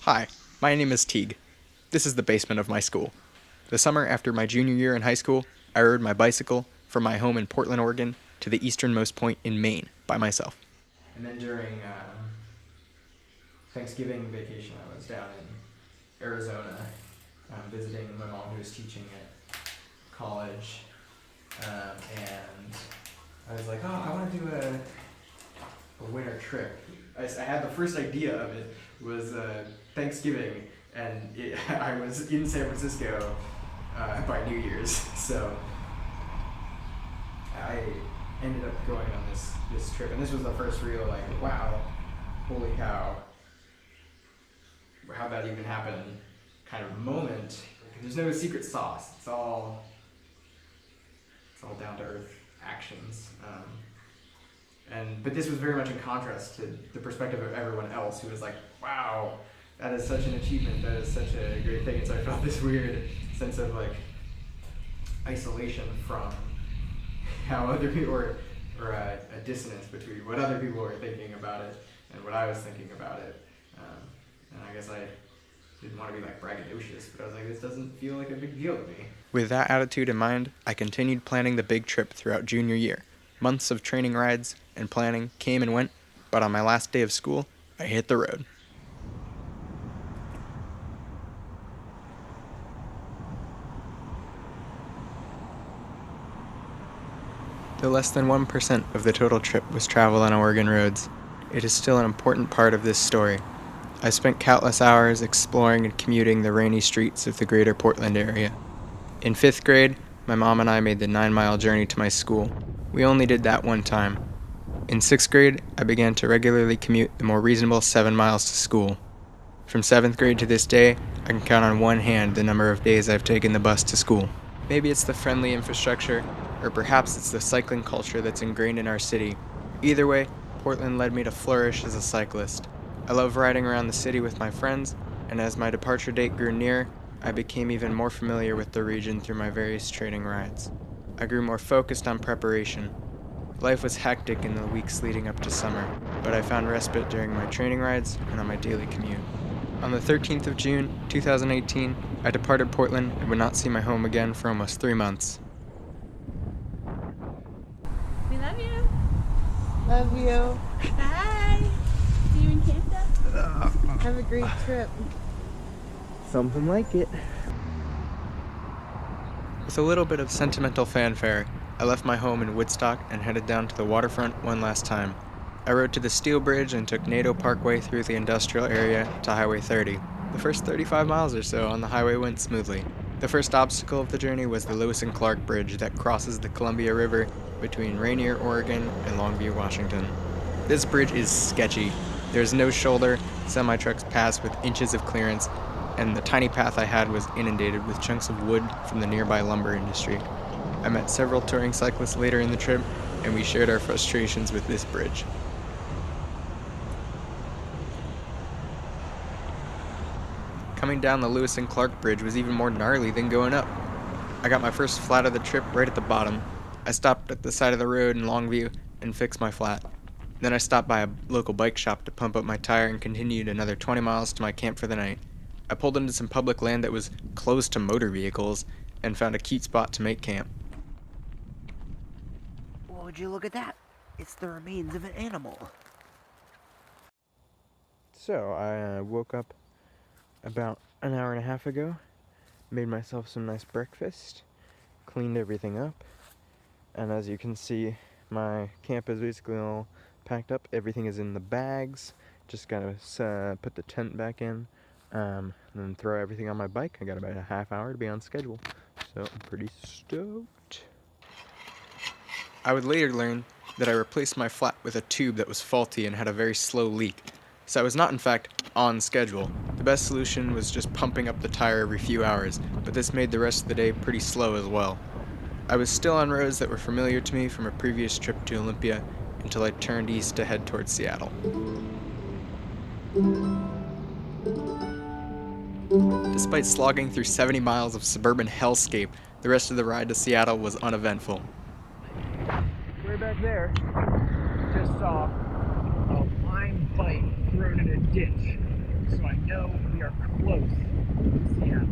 Hi, my name is Teague. This is the basement of my school. The summer after my junior year in high school, I rode my bicycle from my home in Portland, Oregon to the easternmost point in Maine by myself. And then during Thanksgiving vacation, I was down in Arizona visiting my mom who was teaching at college. And I was like, oh, I want to do a winter trip. I had the first idea of it was Thanksgiving, and I was in San Francisco by New Year's, so I ended up going on this trip, and this was the first real like, wow, holy cow, how'd that even happen kind of moment. There's no secret sauce. It's all down to earth actions. But this was very much in contrast to the perspective of everyone else who was like, wow, that is such an achievement, that is such a great thing. And so I felt this weird sense of like isolation from how other people were, or a dissonance between what other people were thinking about it and what I was thinking about it. And I guess I didn't want to be like braggadocious, but I was like, this doesn't feel like a big deal to me. With that attitude in mind, I continued planning the big trip throughout junior year. Months of training rides and planning came and went, but on my last day of school, I hit the road. Though less than 1% of the total trip was travel on Oregon roads, it is still an important part of this story. I spent countless hours exploring and commuting the rainy streets of the greater Portland area. In 5th grade, my mom and I made the 9-mile journey to my school. We only did that one time. In 6th grade, I began to regularly commute the more reasonable 7 miles to school. From 7th grade to this day, I can count on one hand the number of days I've taken the bus to school. Maybe it's the friendly infrastructure, or perhaps it's the cycling culture that's ingrained in our city. Either way, Portland led me to flourish as a cyclist. I love riding around the city with my friends, and as my departure date grew near, I became even more familiar with the region through my various training rides. I grew more focused on preparation. Life was hectic in the weeks leading up to summer, but I found respite during my training rides and on my daily commute. On the 13th of June, 2018, I departed Portland and would not see my home again for almost 3 months. We love you. Love you. Bye. See you in Canada. Have a great trip. Something like it. With a little bit of sentimental fanfare, I left my home in Woodstock and headed down to the waterfront one last time. I rode to the Steel Bridge and took Nadeau Parkway through the industrial area to Highway 30. The first 35 miles or so on the highway went smoothly. The first obstacle of the journey was the Lewis and Clark Bridge that crosses the Columbia River between Rainier, Oregon and Longview, Washington. This bridge is sketchy. There's no shoulder, semi-trucks pass with inches of clearance, and the tiny path I had was inundated with chunks of wood from the nearby lumber industry. I met several touring cyclists later in the trip, and we shared our frustrations with this bridge. Coming down the Lewis and Clark Bridge was even more gnarly than going up. I got my first flat of the trip right at the bottom. I stopped at the side of the road in Longview and fixed my flat. Then I stopped by a local bike shop to pump up my tire and continued another 20 miles to my camp for the night. I pulled into some public land that was closed to motor vehicles and found a cute spot to make camp. Would you look at that? It's the remains of an animal. So I woke up about an hour and a half ago, made myself some nice breakfast, cleaned everything up, and as you can see, my camp is basically all packed up. Everything is in the bags. Just gotta put the tent back in, and then throw everything on my bike. I got about a half hour to be on schedule, so I'm pretty stoked. I would later learn that I replaced my flat with a tube that was faulty and had a very slow leak, so I was not in fact on schedule. The best solution was just pumping up the tire every few hours, but this made the rest of the day pretty slow as well. I was still on roads that were familiar to me from a previous trip to Olympia until I turned east to head towards Seattle. Despite slogging through 70 miles of suburban hellscape, the rest of the ride to Seattle was uneventful. Way back there, just saw a line bike thrown in a ditch. So I know we are close to Seattle.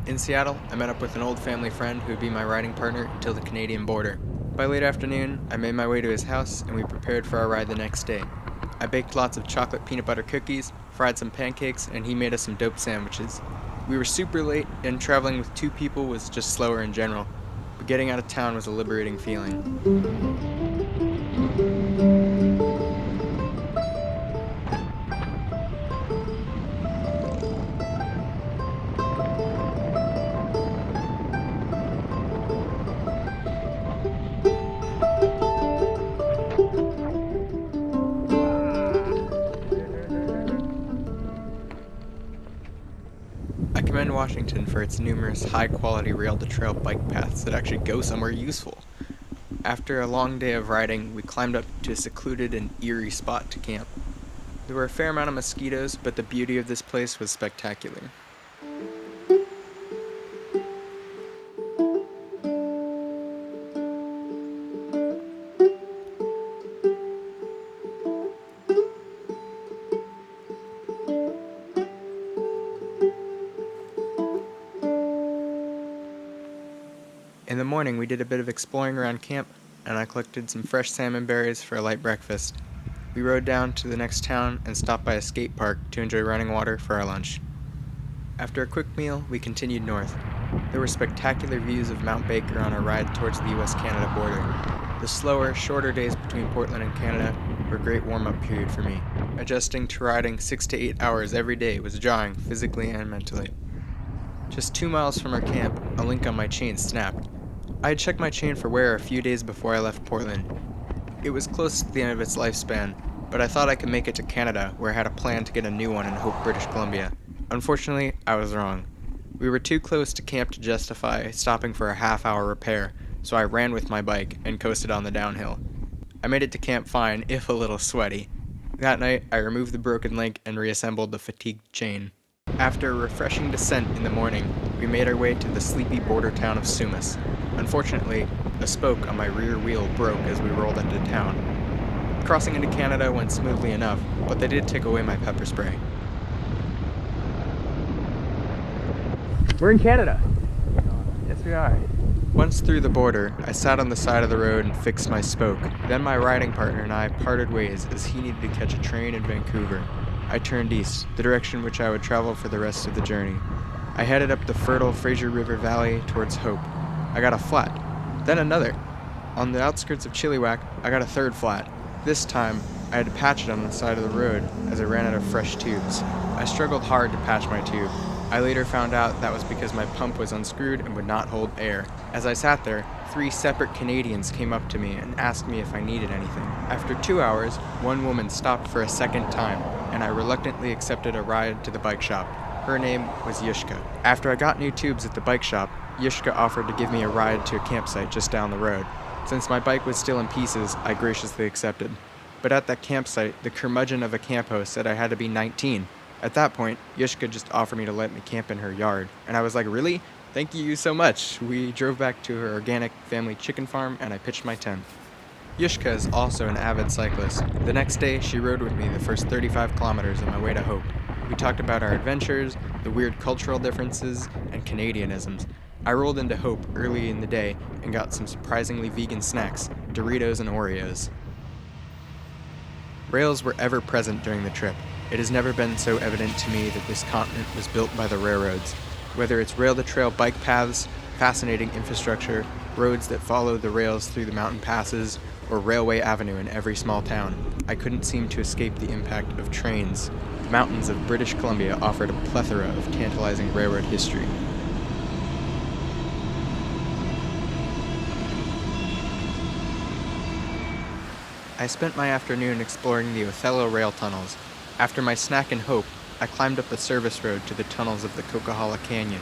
In Seattle, I met up with an old family friend who would be my riding partner until the Canadian border. By late afternoon, I made my way to his house and we prepared for our ride the next day. I baked lots of chocolate peanut butter cookies, fried some pancakes, and he made us some dope sandwiches. We were super late, and traveling with two people was just slower in general, but getting out of town was a liberating feeling. I commend Washington for its numerous high-quality rail-to-trail bike paths that actually go somewhere useful. After a long day of riding, we climbed up to a secluded and eerie spot to camp. There were a fair amount of mosquitoes, but the beauty of this place was spectacular. In the morning, we did a bit of exploring around camp, and I collected some fresh salmon berries for a light breakfast. We rode down to the next town and stopped by a skate park to enjoy running water for our lunch. After a quick meal, we continued north. There were spectacular views of Mount Baker on our ride towards the US-Canada border. The slower, shorter days between Portland and Canada were a great warm-up period for me. Adjusting to riding 6 to 8 hours every day was jarring, physically and mentally. Just 2 miles from our camp, a link on my chain snapped. I had checked my chain for wear a few days before I left Portland. It was close to the end of its lifespan, but I thought I could make it to Canada, where I had a plan to get a new one in Hope, British Columbia. Unfortunately, I was wrong. We were too close to camp to justify stopping for a half-hour repair, so I ran with my bike and coasted on the downhill. I made it to camp fine, if a little sweaty. That night, I removed the broken link and reassembled the fatigued chain. After a refreshing descent in the morning, we made our way to the sleepy border town of Sumas. Unfortunately, a spoke on my rear wheel broke as we rolled into town. Crossing into Canada went smoothly enough, but they did take away my pepper spray. We're in Canada. Yes, we are. Once through the border, I sat on the side of the road and fixed my spoke. Then my riding partner and I parted ways as he needed to catch a train in Vancouver. I turned east, the direction which I would travel for the rest of the journey. I headed up the fertile Fraser River Valley towards Hope. I got a flat, then another. On the outskirts of Chilliwack, I got a third flat. This time, I had to patch it on the side of the road as I ran out of fresh tubes. I struggled hard to patch my tube. I later found out that was because my pump was unscrewed and would not hold air. As I sat there, 3 separate Canadians came up to me and asked me if I needed anything. After 2 hours, one woman stopped for a second time, and I reluctantly accepted a ride to the bike shop. Her name was Yushka. After I got new tubes at the bike shop, Yushka offered to give me a ride to a campsite just down the road. Since my bike was still in pieces, I graciously accepted. But at that campsite, the curmudgeon of a camp host said I had to be 19. At that point, Yushka just offered me to let me camp in her yard. And I was like, really? Thank you so much. We drove back to her organic family chicken farm and I pitched my tent. Yushka is also an avid cyclist. The next day, she rode with me the first 35 kilometers on my way to Hope. We talked about our adventures, the weird cultural differences, and Canadianisms. I rolled into Hope early in the day and got some surprisingly vegan snacks, Doritos and Oreos. Rails were ever present during the trip. It has never been so evident to me that this continent was built by the railroads. Whether it's rail-to-trail bike paths, fascinating infrastructure, roads that follow the rails through the mountain passes, or Railway Avenue in every small town, I couldn't seem to escape the impact of trains. The mountains of British Columbia offered a plethora of tantalizing railroad history. I spent my afternoon exploring the Othello rail tunnels. After my snack in Hope, I climbed up the service road to the tunnels of the Coquihalla Canyon.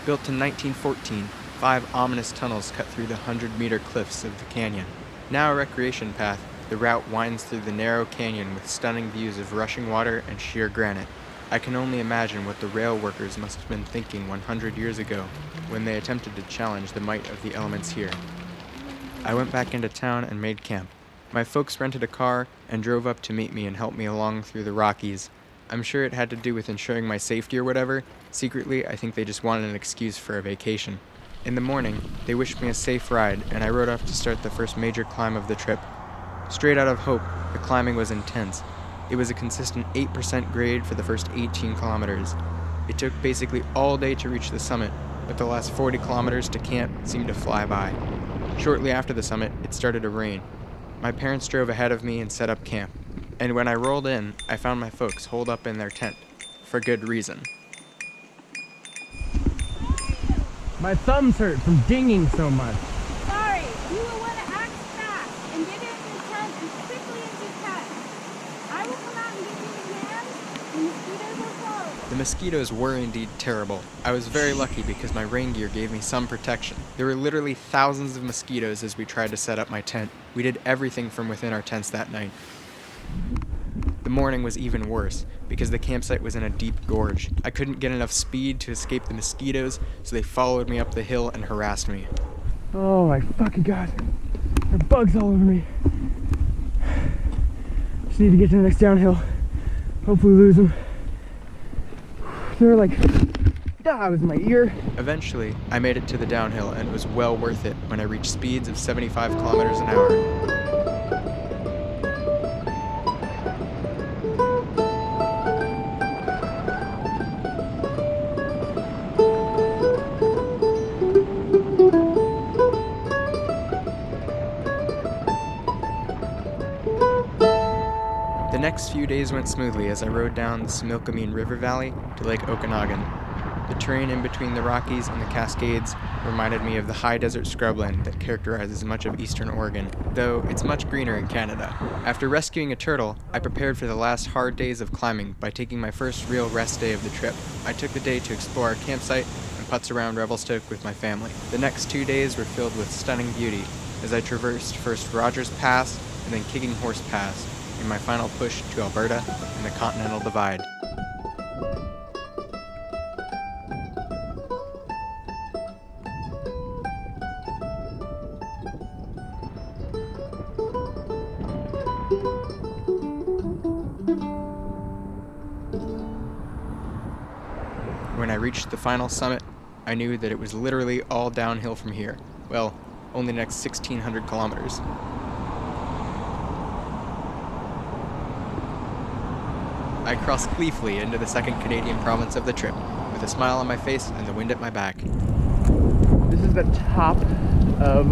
Built in 1914, 5 ominous tunnels cut through the 100-meter cliffs of the canyon. Now a recreation path, the route winds through the narrow canyon with stunning views of rushing water and sheer granite. I can only imagine what the rail workers must have been thinking 100 years ago when they attempted to challenge the might of the elements here. I went back into town and made camp. My folks rented a car and drove up to meet me and help me along through the Rockies. I'm sure it had to do with ensuring my safety or whatever. Secretly, I think they just wanted an excuse for a vacation. In the morning, they wished me a safe ride, and I rode off to start the first major climb of the trip. Straight out of hope, the climbing was intense. It was a consistent 8% grade for the first 18 kilometers. It took basically all day to reach the summit, but the last 40 kilometers to camp seemed to fly by. Shortly after the summit, it started to rain. My parents drove ahead of me and set up camp, and when I rolled in, I found my folks holed up in their tent, for good reason. My thumbs hurt from dinging so much. Sorry, you will want to act fast and get into the tent as quickly as you can. I will come out and give you a hand. The mosquitoes will close. The mosquitoes were indeed terrible. I was very lucky because my rain gear gave me some protection. There were literally thousands of mosquitoes as we tried to set up my tent. We did everything from within our tents that night. The morning was even worse, because the campsite was in a deep gorge. I couldn't get enough speed to escape the mosquitoes, so they followed me up the hill and harassed me. Oh my fucking god. There are bugs all over me. Just need to get to the next downhill. Hopefully lose them. They're like, that was in my ear. Eventually, I made it to the downhill, and it was well worth it when I reached speeds of 75 kilometers an hour. The next few days went smoothly as I rode down the Similkameen River Valley to Lake Okanagan. The terrain in between the Rockies and the Cascades reminded me of the high desert scrubland that characterizes much of eastern Oregon, though it's much greener in Canada. After rescuing a turtle, I prepared for the last hard days of climbing by taking my first real rest day of the trip. I took the day to explore our campsite and putz around Revelstoke with my family. The next 2 days were filled with stunning beauty as I traversed first Rogers Pass and then Kicking Horse Pass in my final push to Alberta and the Continental Divide. When I reached the final summit, I knew that it was literally all downhill from here. Well, only the next 1,600 kilometers. I crossed gleefully into the second Canadian province of the trip, with a smile on my face and the wind at my back. This is the top of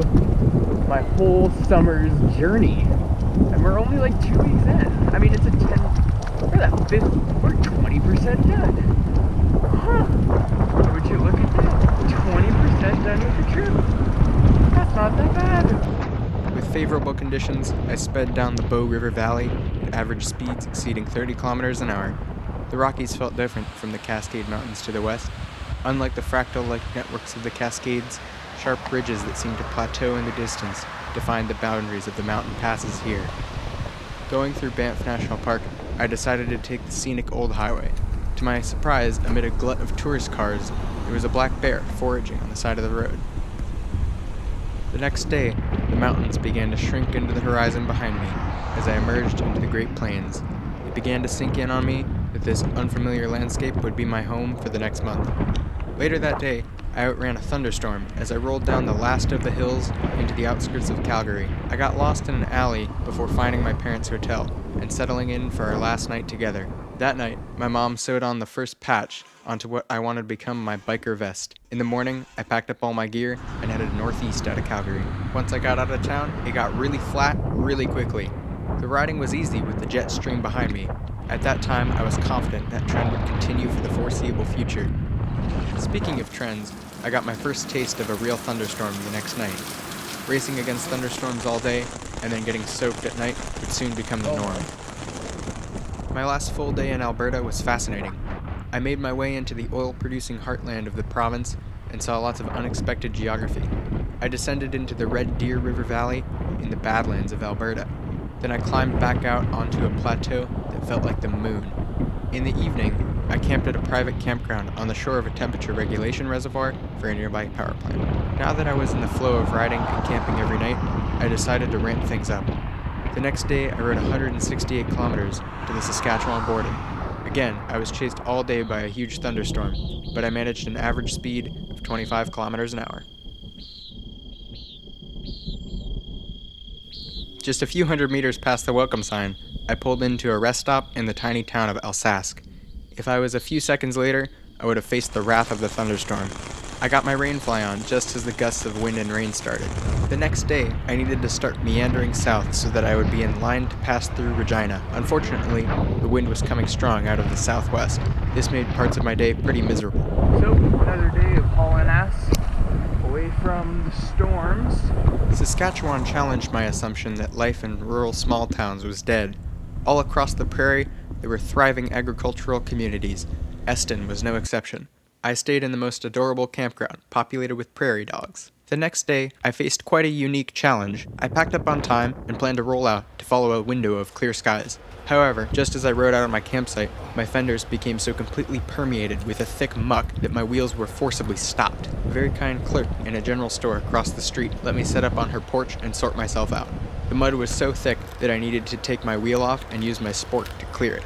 my whole summer's journey. And we're only like 2 weeks in. I mean, it's a 10, we're 20% done. Huh. Would you look at that? 20% done with the trip. That's not that bad. With favorable conditions, I sped down the Bow River Valley at average speeds exceeding 30 kilometers an hour. The Rockies felt different from the Cascade Mountains to the west. Unlike the fractal-like networks of the Cascades, sharp ridges that seemed to plateau in the distance defined the boundaries of the mountain passes here. Going through Banff National Park, I decided to take the scenic old highway. To my surprise, amid a glut of tourist cars, there was a black bear foraging on the side of the road. The next day, the mountains began to shrink into the horizon behind me as I emerged into the Great Plains. It began to sink in on me that this unfamiliar landscape would be my home for the next month. Later that day, I outran a thunderstorm as I rolled down the last of the hills into the outskirts of Calgary. I got lost in an alley before finding my parents' hotel and settling in for our last night together. That night, my mom sewed on the first patch onto what I wanted to become my biker vest. In the morning, I packed up all my gear and headed northeast out of Calgary. Once I got out of town, it got really flat really quickly. The riding was easy with the jet stream behind me. At that time, I was confident that trend would continue for the foreseeable future. Speaking of trends, I got my first taste of a real thunderstorm the next night. Racing against thunderstorms all day and then getting soaked at night would soon become the norm. My last full day in Alberta was fascinating. I made my way into the oil-producing heartland of the province and saw lots of unexpected geography. I descended into the Red Deer River Valley in the Badlands of Alberta. Then I climbed back out onto a plateau that felt like the moon. In the evening, I camped at a private campground on the shore of a temperature regulation reservoir for a nearby power plant. Now that I was in the flow of riding and camping every night, I decided to ramp things up. The next day, I rode 168 kilometers to the Saskatchewan border, Again, I was chased all day by a huge thunderstorm, but I managed an average speed of 25 kilometers an hour. Just a few hundred meters past the welcome sign, I pulled into a rest stop in the tiny town of Alsace. If I was a few seconds later, I would have faced the wrath of the thunderstorm. I got my rainfly on just as the gusts of wind and rain started. The next day, I needed to start meandering south so that I would be in line to pass through Regina. Unfortunately, the wind was coming strong out of the southwest. This made parts of my day pretty miserable. So, another day of hauling ass away from the storms. Saskatchewan challenged my assumption that life in rural small towns was dead. All across the prairie, there were thriving agricultural communities. Eston was no exception. I stayed in the most adorable campground, populated with prairie dogs. The next day, I faced quite a unique challenge. I packed up on time and planned to roll out to follow a window of clear skies. However, just as I rode out of my campsite, my fenders became so completely permeated with a thick muck that my wheels were forcibly stopped. A very kind clerk in a general store across the street let me set up on her porch and sort myself out. The mud was so thick that I needed to take my wheel off and use my sport to clear it.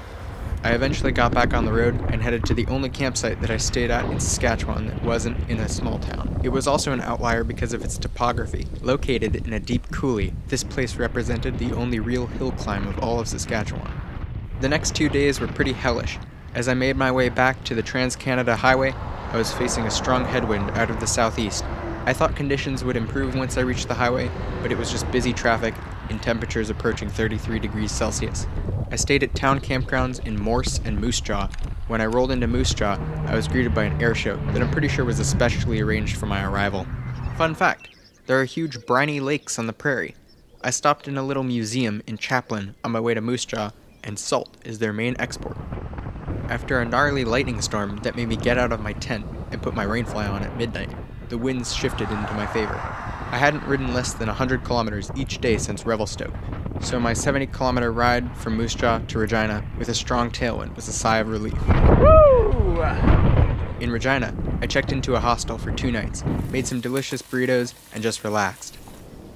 I eventually got back on the road and headed to the only campsite that I stayed at in Saskatchewan that wasn't in a small town. It was also an outlier because of its topography. Located in a deep coulee, this place represented the only real hill climb of all of Saskatchewan. The next 2 days were pretty hellish. As I made my way back to the Trans-Canada Highway, I was facing a strong headwind out of the southeast. I thought conditions would improve once I reached the highway, but it was just busy traffic and temperatures approaching 33 degrees Celsius. I stayed at town campgrounds in Morse and Moose Jaw. When I rolled into Moose Jaw, I was greeted by an air show that I'm pretty sure was especially arranged for my arrival. Fun fact, there are huge briny lakes on the prairie. I stopped in a little museum in Chaplin on my way to Moose Jaw, and salt is their main export. After a gnarly lightning storm that made me get out of my tent and put my rainfly on at midnight, the winds shifted into my favor. I hadn't ridden less than 100 kilometers each day since Revelstoke, so my 70-kilometer ride from Moose Jaw to Regina with a strong tailwind was a sigh of relief. Woo! In Regina, I checked into a hostel for 2 nights, made some delicious burritos, and just relaxed.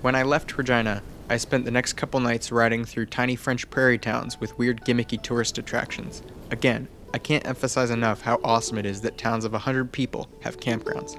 When I left Regina, I spent the next couple nights riding through tiny French prairie towns with weird gimmicky tourist attractions. Again, I can't emphasize enough how awesome it is that towns of 100 people have campgrounds.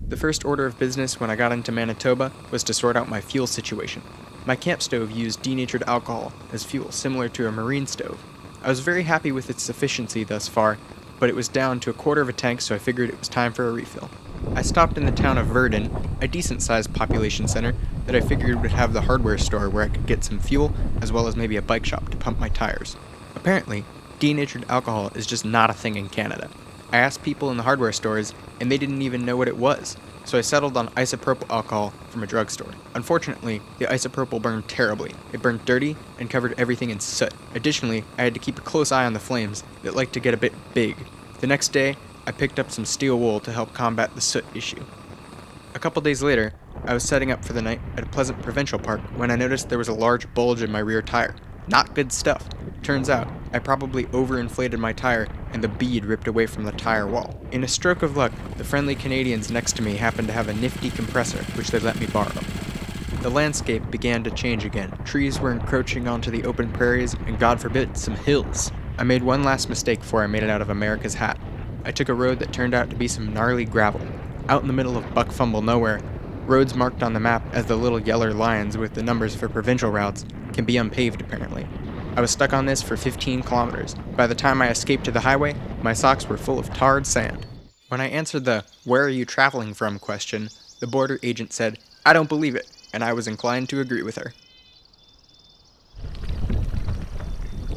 The first order of business when I got into Manitoba was to sort out my fuel situation. My camp stove used denatured alcohol as fuel, similar to a marine stove. I was very happy with its efficiency thus far, but it was down to a quarter of a tank, so I figured it was time for a refill. I stopped in the town of Verdun, a decent-sized population center that I figured would have the hardware store where I could get some fuel, as well as maybe a bike shop to pump my tires. Apparently, denatured alcohol is just not a thing in Canada. I asked people in the hardware stores, and they didn't even know what it was, so I settled on isopropyl alcohol from a drugstore. Unfortunately, the isopropyl burned terribly. It burned dirty and covered everything in soot. Additionally, I had to keep a close eye on the flames that liked to get a bit big. The next day, I picked up some steel wool to help combat the soot issue. A couple days later, I was setting up for the night at a pleasant provincial park when I noticed there was a large bulge in my rear tire. Not good stuff. Turns out, I probably overinflated my tire and the bead ripped away from the tire wall. In a stroke of luck, the friendly Canadians next to me happened to have a nifty compressor, which they let me borrow. The landscape began to change again. Trees were encroaching onto the open prairies, and God forbid, some hills. I made one last mistake before I made it out of America's hat. I took a road that turned out to be some gnarly gravel. Out in the middle of buck-fumble nowhere, roads marked on the map as the little yellow lines with the numbers for provincial routes can be unpaved apparently. I was stuck on this for 15 kilometers. By the time I escaped to the highway, my socks were full of tarred sand. When I answered the "where are you traveling from" question, the border agent said, "I don't believe it," and I was inclined to agree with her.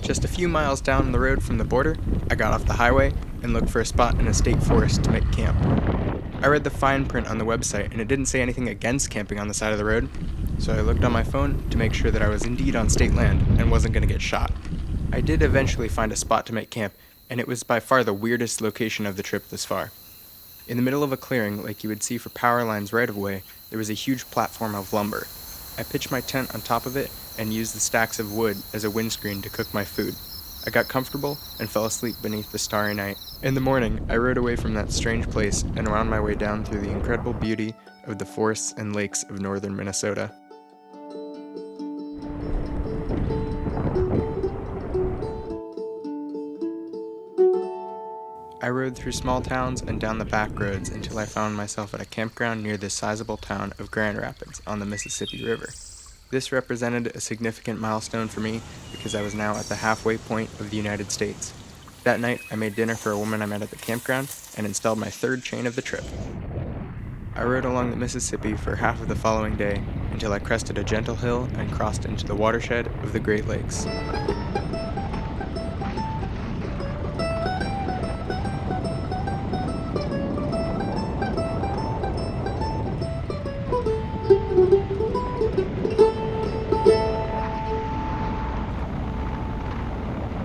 Just a few miles down the road from the border, I got off the highway and looked for a spot in a state forest to make camp. I read the fine print on the website and it didn't say anything against camping on the side of the road, so I looked on my phone to make sure that I was indeed on state land and wasn't going to get shot. I did eventually find a spot to make camp, and it was by far the weirdest location of the trip thus far. In the middle of a clearing, like you would see for power lines right of way, there was a huge platform of lumber. I pitched my tent on top of it and used the stacks of wood as a windscreen to cook my food. I got comfortable and fell asleep beneath the starry night. In the morning, I rode away from that strange place and wound my way down through the incredible beauty of the forests and lakes of northern Minnesota. I rode through small towns and down the back roads until I found myself at a campground near the sizable town of Grand Rapids on the Mississippi River. This represented a significant milestone for me because I was now at the halfway point of the United States. That night, I made dinner for a woman I met at the campground and installed my third chain of the trip. I rode along the Mississippi for half of the following day until I crested a gentle hill and crossed into the watershed of the Great Lakes.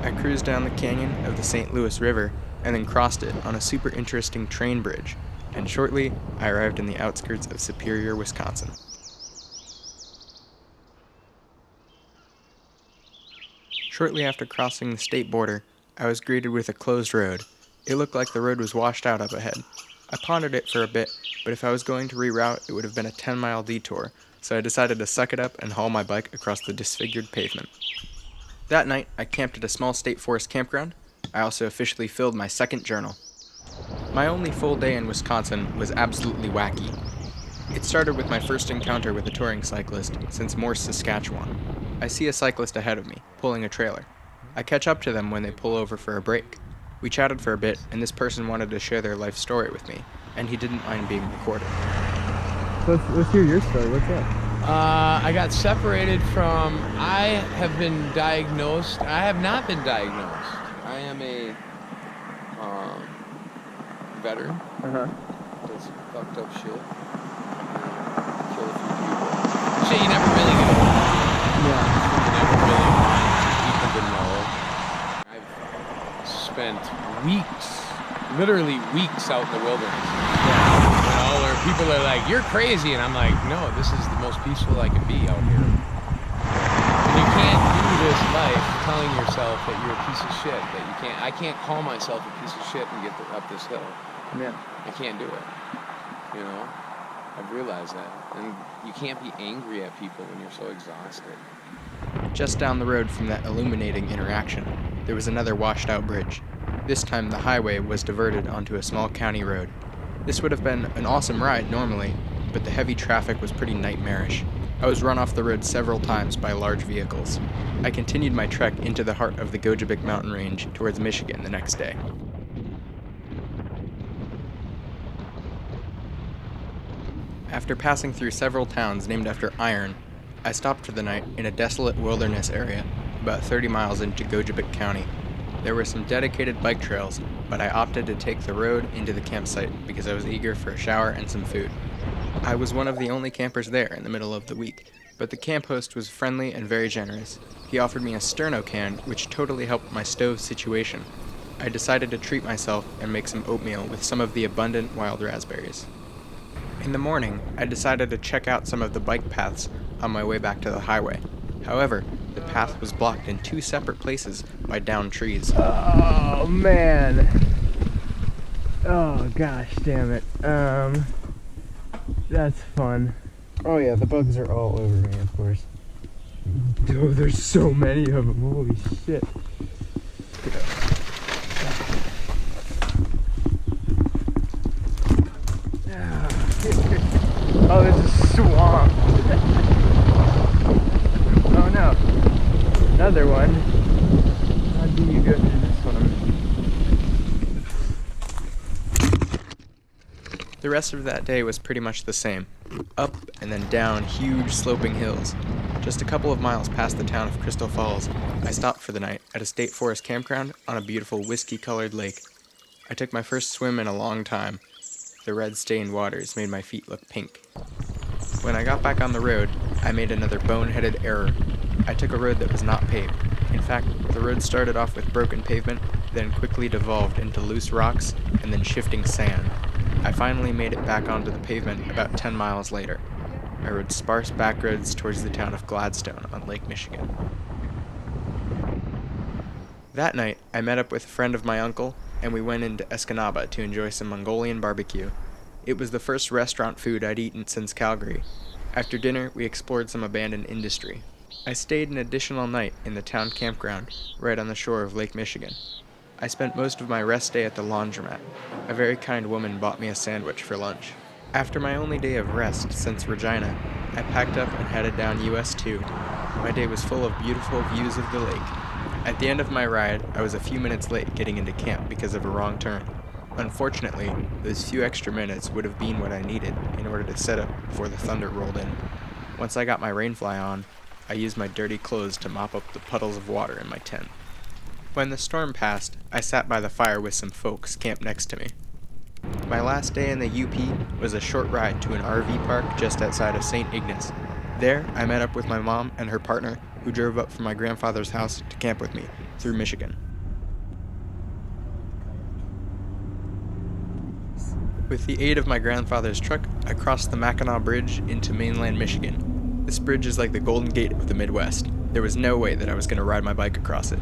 I cruised down the canyon of the St. Louis River and then crossed it on a super interesting train bridge, and shortly I arrived in the outskirts of Superior, Wisconsin. Shortly after crossing the state border, I was greeted with a closed road. It looked like the road was washed out up ahead. I pondered it for a bit, but if I was going to reroute, it would have been a 10-mile detour, so I decided to suck it up and haul my bike across the disfigured pavement. That night, I camped at a small state forest campground. I also officially filled my second journal. My only full day in Wisconsin was absolutely wacky. It started with my first encounter with a touring cyclist since Morse, Saskatchewan. I see a cyclist ahead of me, pulling a trailer. I catch up to them when they pull over for a break. We chatted for a bit, and this person wanted to share their life story with me, and he didn't mind being recorded. Let's hear your story. What's up? I got separated from, I have not been diagnosed. I am a veteran. Does fucked up shit. Kill a few people. Shit you never really know. Yeah. You never really want people to know. I've spent weeks, literally weeks out in the wilderness. You know, where people are like, you're crazy, and I'm like, no, this is the most peaceful I can be out here. And you can't do this life telling yourself that you're a piece of shit, that you can't, I can't call myself a piece of shit and get up this hill. Yeah. I can't do it. You know, I've realized that. And you can't be angry at people when you're so exhausted. Just down the road from that illuminating interaction, there was another washed-out bridge. This time the highway was diverted onto a small county road. This would have been an awesome ride normally, but the heavy traffic was pretty nightmarish. I was run off the road several times by large vehicles. I continued my trek into the heart of the Gogebic mountain range towards Michigan the next day. After passing through several towns named after iron, I stopped for the night in a desolate wilderness area about 30 miles into Gogebic County. There were some dedicated bike trails, but I opted to take the road into the campsite because I was eager for a shower and some food. I was one of the only campers there in the middle of the week, but the camp host was friendly and very generous. He offered me a sterno can, which totally helped my stove situation. I decided to treat myself and make some oatmeal with some of the abundant wild raspberries. In the morning, I decided to check out some of the bike paths on my way back to the highway. However, the path was blocked in two separate places by downed trees. Oh, man. Oh, gosh, damn it. That's fun. Oh, yeah, the bugs are all over me, of course. Oh, there's so many of them. Holy shit. Oh, there's a swamp. Oh no. Another one. How do you go through this one? The rest of that day was pretty much the same. Up and then down huge sloping hills. Just a couple of miles past the town of Crystal Falls, I stopped for the night at a state forest campground on a beautiful whiskey-colored lake. I took my first swim in a long time. The red-stained waters made my feet look pink. When I got back on the road, I made another boneheaded error. I took a road that was not paved. In fact, the road started off with broken pavement, then quickly devolved into loose rocks and then shifting sand. I finally made it back onto the pavement about 10 miles later. I rode sparse backroads towards the town of Gladstone on Lake Michigan. That night, I met up with a friend of my uncle, and we went into Escanaba to enjoy some Mongolian barbecue. It was the first restaurant food I'd eaten since Calgary. After dinner, we explored some abandoned industry. I stayed an additional night in the town campground, right on the shore of Lake Michigan. I spent most of my rest day at the laundromat. A very kind woman bought me a sandwich for lunch. After my only day of rest since Regina, I packed up and headed down US 2. My day was full of beautiful views of the lake. At the end of my ride, I was a few minutes late getting into camp because of a wrong turn. Unfortunately, those few extra minutes would have been what I needed in order to set up before the thunder rolled in. Once I got my rainfly on, I used my dirty clothes to mop up the puddles of water in my tent. When the storm passed, I sat by the fire with some folks camped next to me. My last day in the UP was a short ride to an RV park just outside of St. Ignace. There, I met up with my mom and her partner, who drove up from my grandfather's house to camp with me through Michigan. With the aid of my grandfather's truck, I crossed the Mackinac Bridge into mainland Michigan. This bridge is like the Golden Gate of the Midwest. There was no way that I was going to ride my bike across it.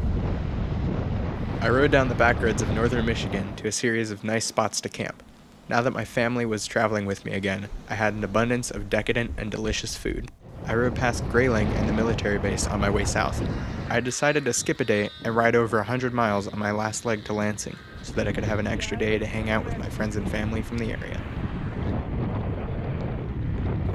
I rode down the back roads of northern Michigan to a series of nice spots to camp. Now that my family was traveling with me again, I had an abundance of decadent and delicious food. I rode past Grayling and the military base on my way south. I decided to skip a day and ride over 100 miles on my last leg to Lansing, so that I could have an extra day to hang out with my friends and family from the area.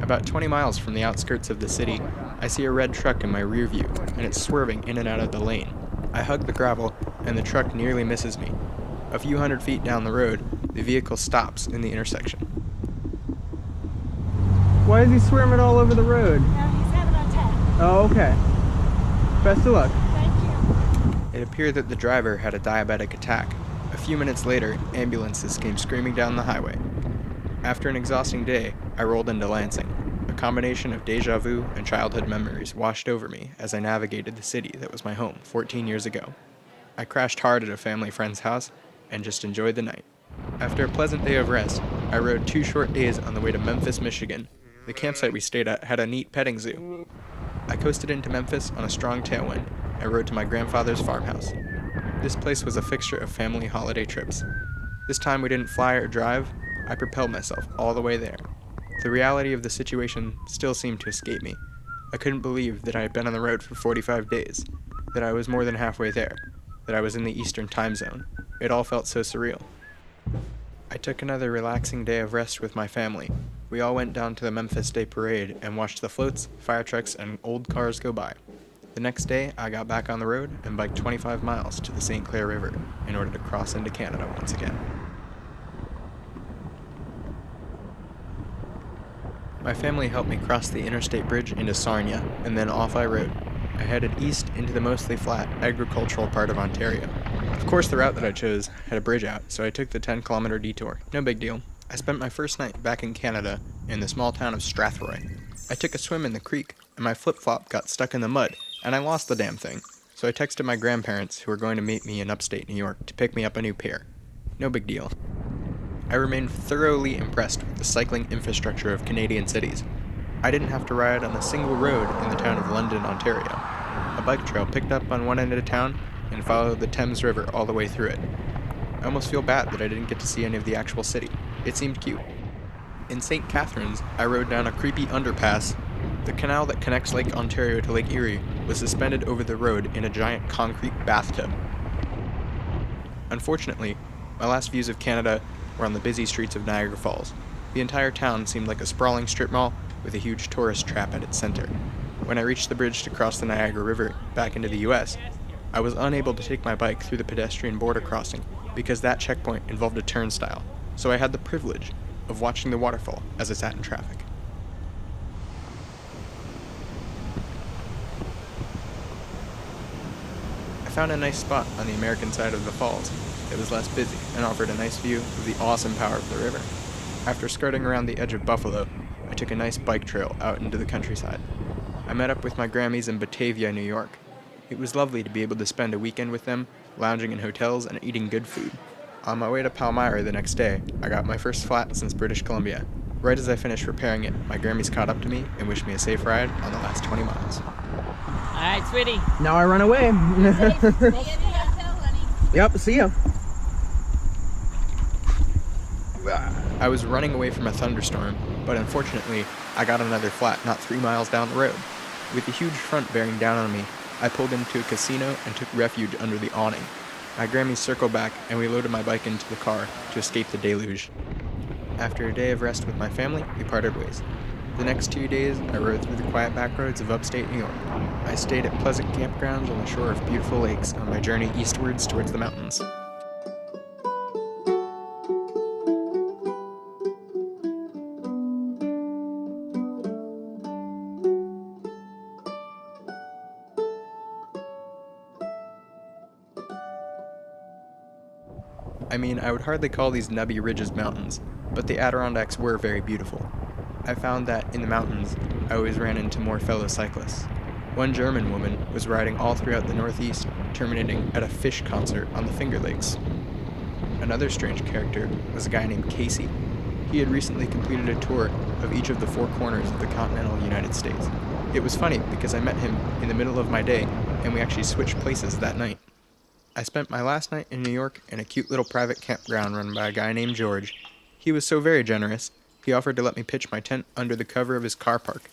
About 20 miles from the outskirts of the city, I see a red truck in my rear view, and it's swerving in and out of the lane. I hug the gravel, and the truck nearly misses me. A few hundred feet down the road, the vehicle stops in the intersection. Why is he swerving all over the road? He's having an attack. Oh, okay. Best of luck. Thank you. It appeared that the driver had a diabetic attack. A few minutes later, ambulances came screaming down the highway. After an exhausting day, I rolled into Lansing. A combination of deja vu and childhood memories washed over me as I navigated the city that was my home 14 years ago. I crashed hard at a family friend's house and just enjoyed the night. After a pleasant day of rest, I rode 2 short days on the way to Memphis, Michigan. The campsite we stayed at had a neat petting zoo. I coasted into Memphis on a strong tailwind and rode to my grandfather's farmhouse. This place was a fixture of family holiday trips. This time we didn't fly or drive. I propelled myself all the way there. The reality of the situation still seemed to escape me. I couldn't believe that I had been on the road for 45 days, that I was more than halfway there, that I was in the Eastern time zone. It all felt so surreal. I took another relaxing day of rest with my family. We all went down to the Memphis Day Parade and watched the floats, fire trucks, and old cars go by. The next day, I got back on the road and biked 25 miles to the St. Clair River in order to cross into Canada once again. My family helped me cross the interstate bridge into Sarnia, and then off I rode. I headed east into the mostly flat, agricultural part of Ontario. Of course, the route that I chose had a bridge out, so I took the 10-kilometer detour. No big deal. I spent my first night back in Canada in the small town of Strathroy. I took a swim in the creek, and my flip-flop got stuck in the mud, and I lost the damn thing. So I texted my grandparents, who were going to meet me in upstate New York, to pick me up a new pair. No big deal. I remained thoroughly impressed with the cycling infrastructure of Canadian cities. I didn't have to ride on a single road in the town of London, Ontario. A bike trail picked up on one end of the town and followed the Thames River all the way through it. I almost feel bad that I didn't get to see any of the actual city. It seemed cute. In St. Catharines, I rode down a creepy underpass. The canal that connects Lake Ontario to Lake Erie was suspended over the road in a giant concrete bathtub. Unfortunately, my last views of Canada were on the busy streets of Niagara Falls. The entire town seemed like a sprawling strip mall with a huge tourist trap at its center. When I reached the bridge to cross the Niagara River back into the US, I was unable to take my bike through the pedestrian border crossing because that checkpoint involved a turnstile, so I had the privilege of watching the waterfall as I sat in traffic. I found a nice spot on the American side of the falls that was less busy and offered a nice view of the awesome power of the river. After skirting around the edge of Buffalo, I took a nice bike trail out into the countryside. I met up with my Grammys in Batavia, New York. It was lovely to be able to spend a weekend with them, lounging in hotels and eating good food. On my way to Palmyra the next day, I got my first flat since British Columbia. Right as I finished repairing it, my Grammys caught up to me and wished me a safe ride on the last 20 miles. All right, sweetie. Now I run away. Yep, see ya. I was running away from a thunderstorm, but unfortunately, I got another flat not 3 miles down the road. With a huge front bearing down on me, I pulled into a casino and took refuge under the awning. My Grammys circled back and we loaded my bike into the car to escape the deluge. After a day of rest with my family, we parted ways. The next 2 days, I rode through the quiet back roads of upstate New York. I stayed at pleasant campgrounds on the shore of beautiful lakes on my journey eastwards towards the mountains. I mean, I would hardly call these nubby ridges mountains, but the Adirondacks were very beautiful. I found that in the mountains, I always ran into more fellow cyclists. One German woman was riding all throughout the Northeast, terminating at a fish concert on the Finger Lakes. Another strange character was a guy named Casey. He had recently completed a tour of each of the 4 corners of the continental United States. It was funny because I met him in the middle of my day, and we actually switched places that night. I spent my last night in New York in a cute little private campground run by a guy named George. He was so very generous, he offered to let me pitch my tent under the cover of his car park.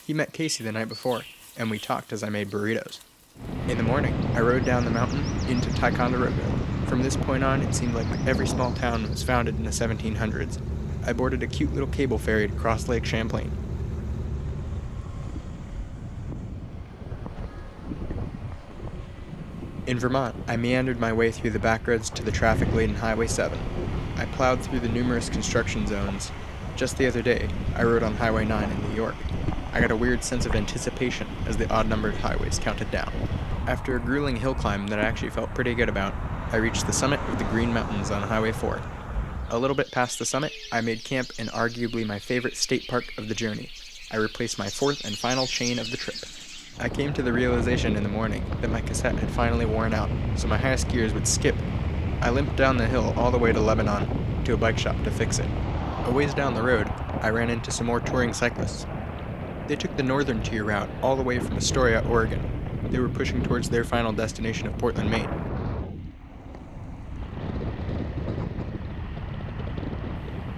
He met Casey the night before, and we talked as I made burritos. In the morning, I rode down the mountain into Ticonderoga. From this point on, it seemed like every small town was founded in the 1700s. I boarded a cute little cable ferry to cross Lake Champlain. In Vermont, I meandered my way through the backroads to the traffic-laden Highway 7. I plowed through the numerous construction zones. Just the other day, I rode on Highway 9 in New York. I got a weird sense of anticipation as the odd-numbered highways counted down. After a grueling hill climb that I actually felt pretty good about, I reached the summit of the Green Mountains on Highway 4. A little bit past the summit, I made camp in arguably my favorite state park of the journey. I replaced my 4th and final chain of the trip. I came to the realization in the morning that my cassette had finally worn out, so my highest gears would skip. I limped down the hill all the way to Lebanon, to a bike shop to fix it. A ways down the road, I ran into some more touring cyclists. They took the northern tier route all the way from Astoria, Oregon. They were pushing towards their final destination of Portland, Maine.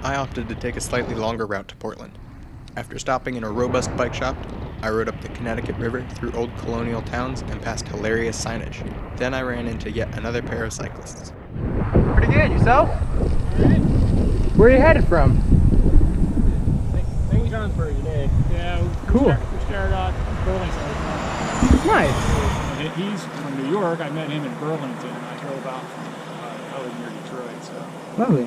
I opted to take a slightly longer route to Portland. After stopping in a robust bike shop, I rode up the Connecticut River through old colonial towns and past hilarious signage. Then I ran into yet another pair of cyclists. Pretty good, yourself? Where are you headed from? St. Johnsbury today. Yeah, cool. We started off in Burlington. Nice. He's from New York. I met him in Burlington. I drove out from I live near Detroit. So. Lovely.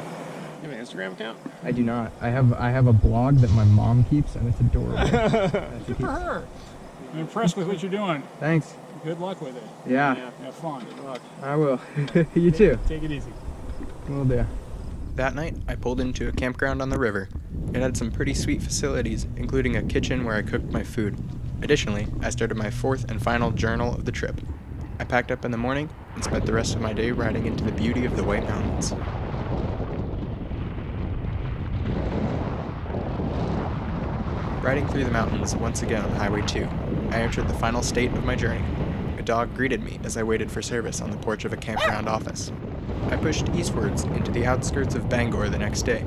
You have an Instagram account? I do not. I have a blog that my mom keeps, and it's adorable. Good for her. I'm impressed with what you're doing. Thanks. Good luck with it. Yeah. Have fun. Good luck. I will. You too. Take it easy. Will do. That night, I pulled into a campground on the river. It had some pretty sweet facilities, including a kitchen where I cooked my food. Additionally, I started my 4th and final journal of the trip. I packed up in the morning and spent the rest of my day riding into the beauty of the White Mountains. Riding through the mountains once again on Highway 2, I entered the final state of my journey. A dog greeted me as I waited for service on the porch of a campground office. I pushed eastwards into the outskirts of Bangor the next day.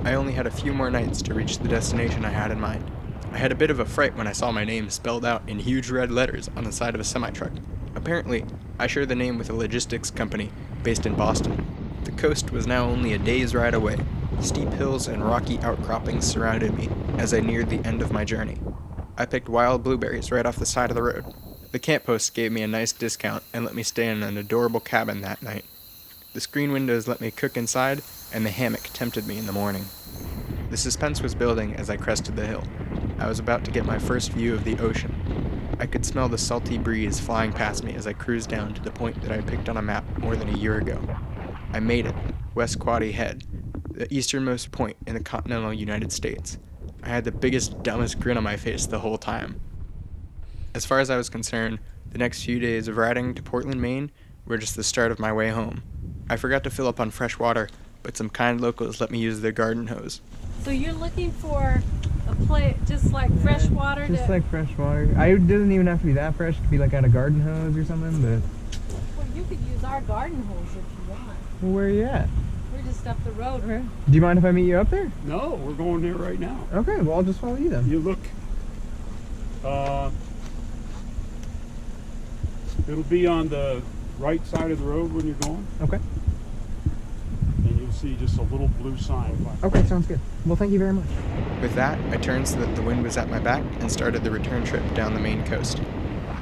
I only had a few more nights to reach the destination I had in mind. I had a bit of a fright when I saw my name spelled out in huge red letters on the side of a semi-truck. Apparently, I shared the name with a logistics company based in Boston. The coast was now only a day's ride away. Steep hills and rocky outcroppings surrounded me as I neared the end of my journey. I picked wild blueberries right off the side of the road. The camp host gave me a nice discount and let me stay in an adorable cabin that night. The screen windows let me cook inside, and the hammock tempted me in the morning. The suspense was building as I crested the hill. I was about to get my first view of the ocean. I could smell the salty breeze flying past me as I cruised down to the point that I picked on a map more than a year ago. I made it, West Quoddy Head, the easternmost point in the continental United States. I had the biggest, dumbest grin on my face the whole time. As far as I was concerned, the next few days of riding to Portland, Maine were just the start of my way home. I forgot to fill up on fresh water, but some kind locals let me use their garden hose. So you're looking for a place just like fresh water? Just like fresh water. It doesn't even have to be that fresh. It could be like out of garden hose or something, but... Well, you could use our garden hose if you want. Well, where are you at? We're just up the road. Okay. Do you mind if I meet you up there? No, we're going there right now. Okay, well, I'll just follow you then. You look, it'll be on the right side of the road when you're going, Okay. and you'll see just a little blue sign. Okay, sounds good. Well, thank you very much. With that, I turned so that the wind was at my back and started the return trip down the Maine coast.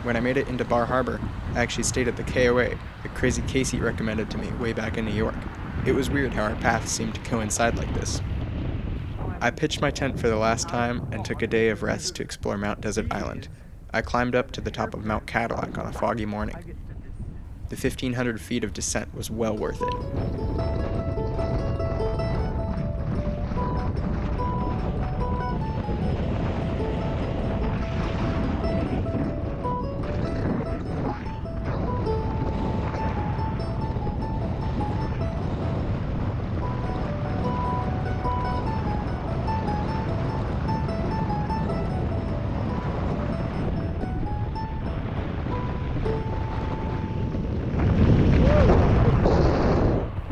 When I made it into Bar Harbor, I actually stayed at the KOA that Crazy Casey recommended to me way back in New York. It was weird how our paths seemed to coincide like this. I pitched my tent for the last time and took a day of rest to explore Mount Desert Island. I climbed up to the top of Mount Cadillac on a foggy morning. The 1,500 feet of descent was well worth it.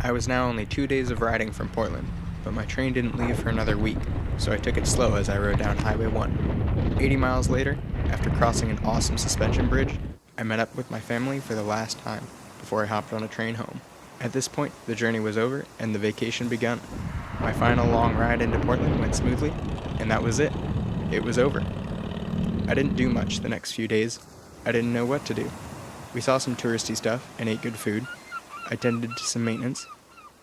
I was now only 2 days of riding from Portland, but my train didn't leave for another week, so I took it slow as I rode down Highway 1. 80 miles later, after crossing an awesome suspension bridge, I met up with my family for the last time before I hopped on a train home. At this point, the journey was over and the vacation begun. My final long ride into Portland went smoothly, and that was it. It was over. I didn't do much the next few days. I didn't know what to do. We saw some touristy stuff and ate good food. I tended to some maintenance,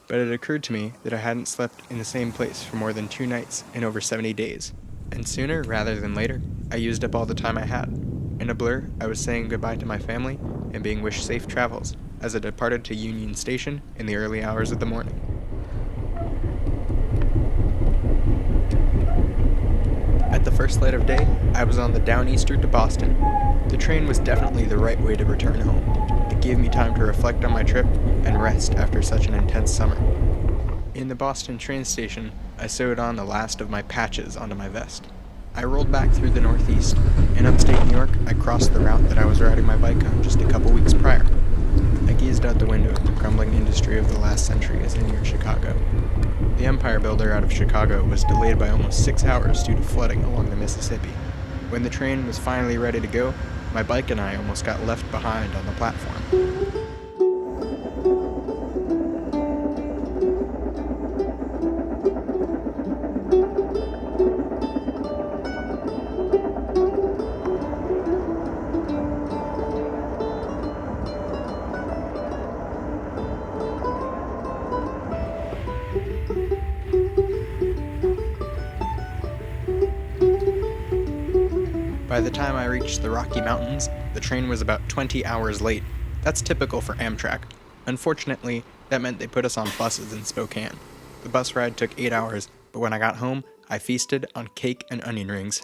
but it occurred to me that I hadn't slept in the same place for more than 2 nights in over 70 days. And sooner rather than later, I used up all the time I had. In a blur, I was saying goodbye to my family and being wished safe travels as I departed to Union Station in the early hours of the morning. At the first light of day, I was on the Downeaster to Boston. The train was definitely the right way to return home. It gave me time to reflect on my trip and rest after such an intense summer. In the Boston train station, I sewed on the last of my patches onto my vest. I rolled back through the Northeast. In upstate New York, I crossed the route that I was riding my bike on just a couple weeks prior. I gazed out the window at the crumbling industry of the last century as I neared Chicago. The Empire Builder out of Chicago was delayed by almost 6 hours due to flooding along the Mississippi. When the train was finally ready to go, my bike and I almost got left behind on the platform. By the time I reached the Rocky Mountains, the train was about 20 hours late. That's typical for Amtrak. Unfortunately, that meant they put us on buses in Spokane. The bus ride took 8 hours, but when I got home, I feasted on cake and onion rings.